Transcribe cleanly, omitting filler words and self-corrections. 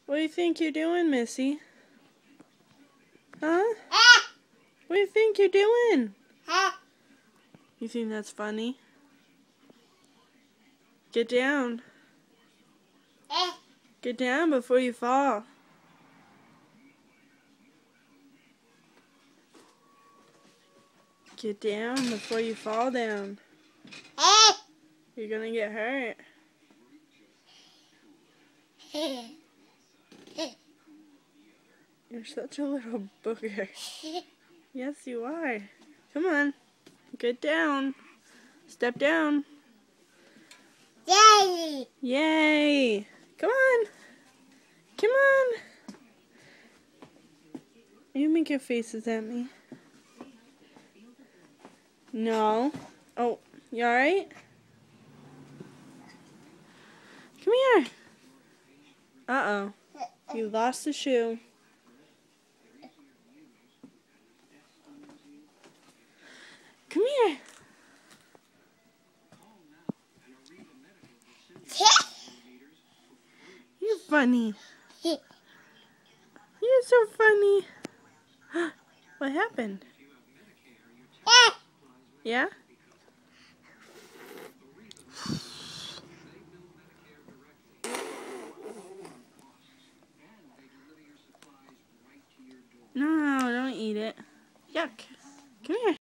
What do you think you're doing, Missy? Huh? What do you think you're doing? You think that's funny? Get down. Get down before you fall. Get down before you fall down. You're gonna get hurt. You're such a little booger. Yes, you are. Come on. Get down. Step down. Yay! Yay! Come on. Come on. You making faces at me. No. Oh, you alright? Come here. Uh-oh. You lost the shoe. Come here. You're funny. You're so funny. What happened? Yeah? No, don't eat it. Yuck. Come here.